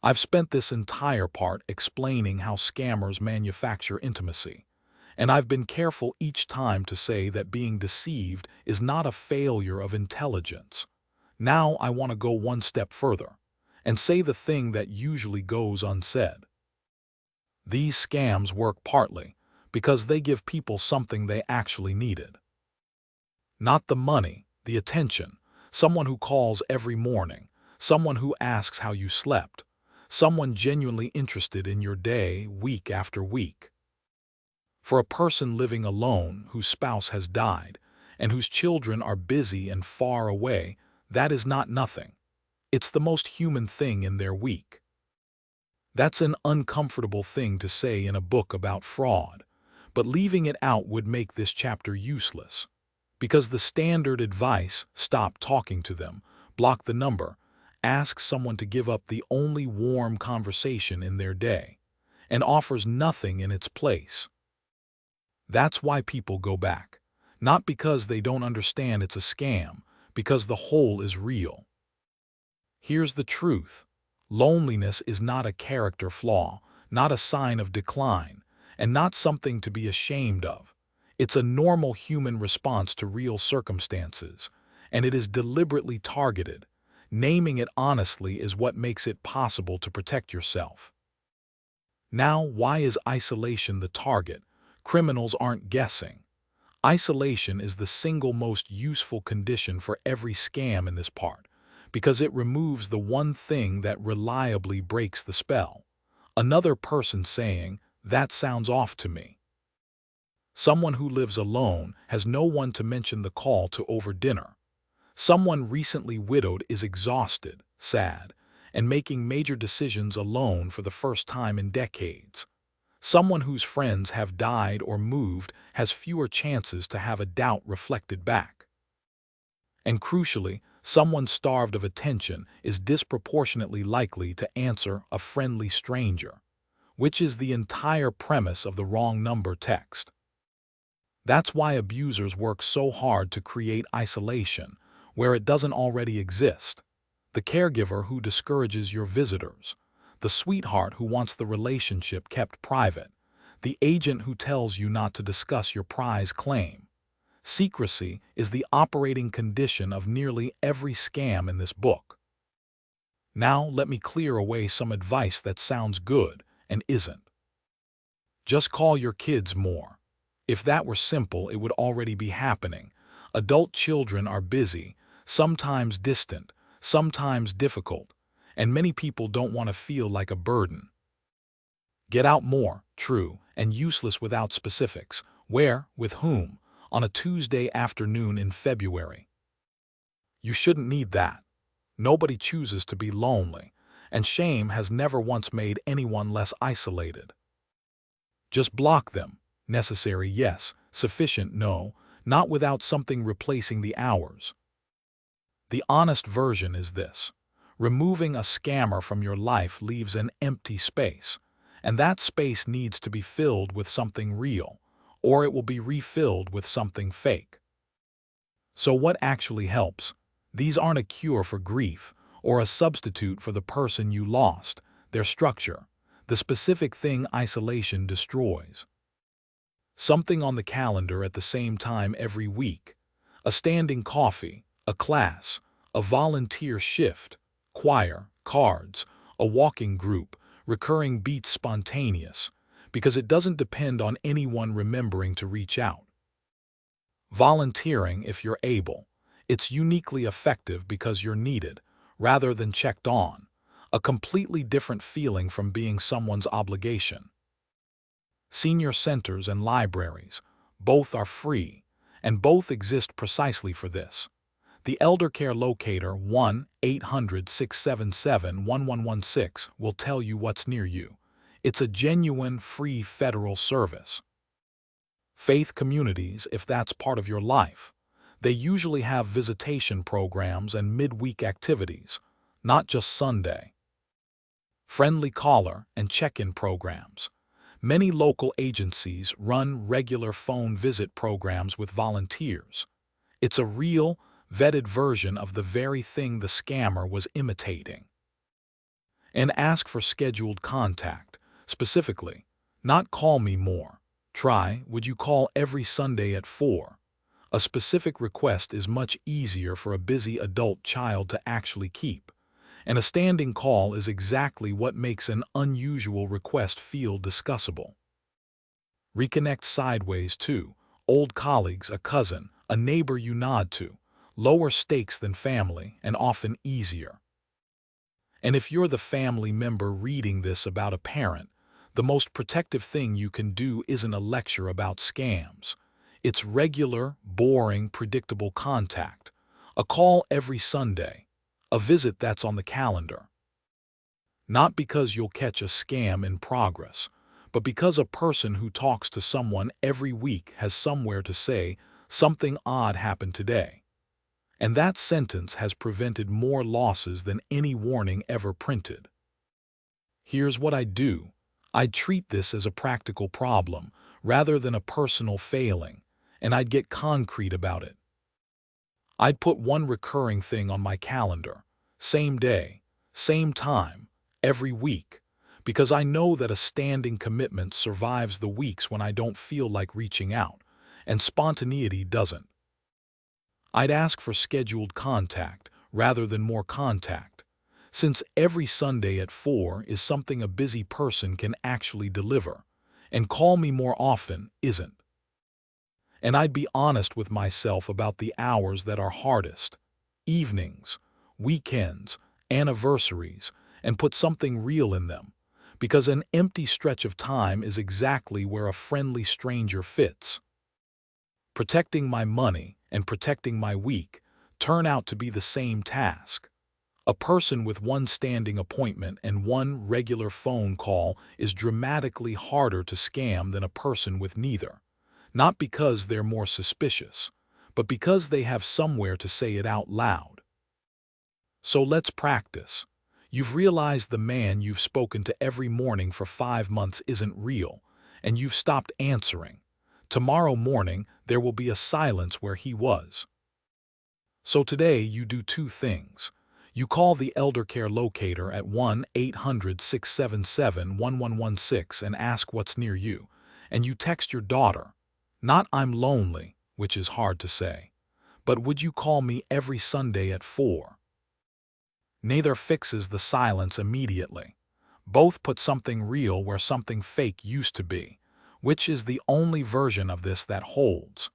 I've spent this entire part explaining how scammers manufacture intimacy, and I've been careful each time to say that being deceived is not a failure of intelligence. Now I want to go one step further and say the thing that usually goes unsaid. These scams work partly because they give people something they actually needed. Not the money, the attention, someone who calls every morning, someone who asks how you slept, someone genuinely interested in your day week after week. For a person living alone whose spouse has died and whose children are busy and far away, that is not nothing. It's the most human thing in their week. That's an uncomfortable thing to say in a book about fraud, but leaving it out would make this chapter useless. Because the standard advice, stop talking to them, block the number, ask someone to give up the only warm conversation in their day, and offers nothing in its place. That's why people go back. Not because they don't understand it's a scam, because the hole is real. Here's the truth. Loneliness is not a character flaw, not a sign of decline, and not something to be ashamed of. It's a normal human response to real circumstances, and it is deliberately targeted. Naming it honestly is what makes it possible to protect yourself. Now, why is isolation the target? Criminals aren't guessing. Isolation is the single most useful condition for every scam in this part, because it removes the one thing that reliably breaks the spell. Another person saying, "That sounds off to me." Someone who lives alone has no one to mention the call to over dinner. Someone recently widowed is exhausted, sad, and making major decisions alone for the first time in decades. Someone whose friends have died or moved has fewer chances to have a doubt reflected back. And crucially, someone starved of attention is disproportionately likely to answer a friendly stranger, which is the entire premise of the wrong number text. That's why abusers work so hard to create isolation where it doesn't already exist. The caregiver who discourages your visitors, the sweetheart who wants the relationship kept private, the agent who tells you not to discuss your prize claim. Secrecy is the operating condition of nearly every scam in this book. Now let me clear away some advice that sounds good and isn't. Just call your kids more. If that were simple, it would already be happening. Adult children are busy, sometimes distant, sometimes difficult, and many people don't want to feel like a burden. Get out more, true, and useless without specifics. Where, with whom, on a Tuesday afternoon in February. You shouldn't need that. Nobody chooses to be lonely, and shame has never once made anyone less isolated. Just block them. Necessary, yes. Sufficient, no. Not without something replacing the hours. The honest version is this. Removing a scammer from your life leaves an empty space, and that space needs to be filled with something real, or it will be refilled with something fake. So what actually helps? These aren't a cure for grief or a substitute for the person you lost. They're structure, the specific thing isolation destroys. Something on the calendar at the same time every week, a standing coffee, a class, a volunteer shift, choir, cards, a walking group, recurring beats spontaneous, because it doesn't depend on anyone remembering to reach out. Volunteering if you're able. It's uniquely effective because you're needed, rather than checked on, a completely different feeling from being someone's obligation. Senior centers and libraries, both are free, and both exist precisely for this. The Elder Care Locator 1-800-677-1116 will tell you what's near you. It's a genuine, free federal service. Faith communities, if that's part of your life. They usually have visitation programs and midweek activities, not just Sunday. Friendly caller and check-in programs. Many local agencies run regular phone visit programs with volunteers. It's a real, vetted version of the very thing the scammer was imitating. And ask for scheduled contact. Specifically, not call me more. Try, would you call every Sunday at 4? A specific request is much easier for a busy adult child to actually keep. And a standing call is exactly what makes an unusual request feel discussable. Reconnect sideways too. Old colleagues, a cousin, a neighbor you nod to. Lower stakes than family and often easier. And if you're the family member reading this about a parent, the most protective thing you can do isn't a lecture about scams. It's regular, boring, predictable contact. A call every Sunday. A visit that's on the calendar. Not because you'll catch a scam in progress, but because a person who talks to someone every week has somewhere to say, something odd happened today. And that sentence has prevented more losses than any warning ever printed. Here's what I do. I'd treat this as a practical problem rather than a personal failing, and I'd get concrete about it. I'd put one recurring thing on my calendar, same day, same time, every week, because I know that a standing commitment survives the weeks when I don't feel like reaching out, and spontaneity doesn't. I'd ask for scheduled contact rather than more contact, since every Sunday at 4 is something a busy person can actually deliver, and call me more often isn't. And I'd be honest with myself about the hours that are hardest, evenings, weekends, anniversaries, and put something real in them, because an empty stretch of time is exactly where a friendly stranger fits. Protecting my money and protecting my week turn out to be the same task. A person with one standing appointment and one regular phone call is dramatically harder to scam than a person with neither. Not because they're more suspicious, but because they have somewhere to say it out loud. So let's practice. You've realized the man you've spoken to every morning for 5 months isn't real, and you've stopped answering. Tomorrow morning, there will be a silence where he was. So today, you do two things. You call the elder care locator at 1-800-677-1116 and ask what's near you, and you text your daughter, not "I'm lonely," which is hard to say, but "would you call me every Sunday at 4?" Neither fixes the silence immediately. Both put something real where something fake used to be, which is the only version of this that holds.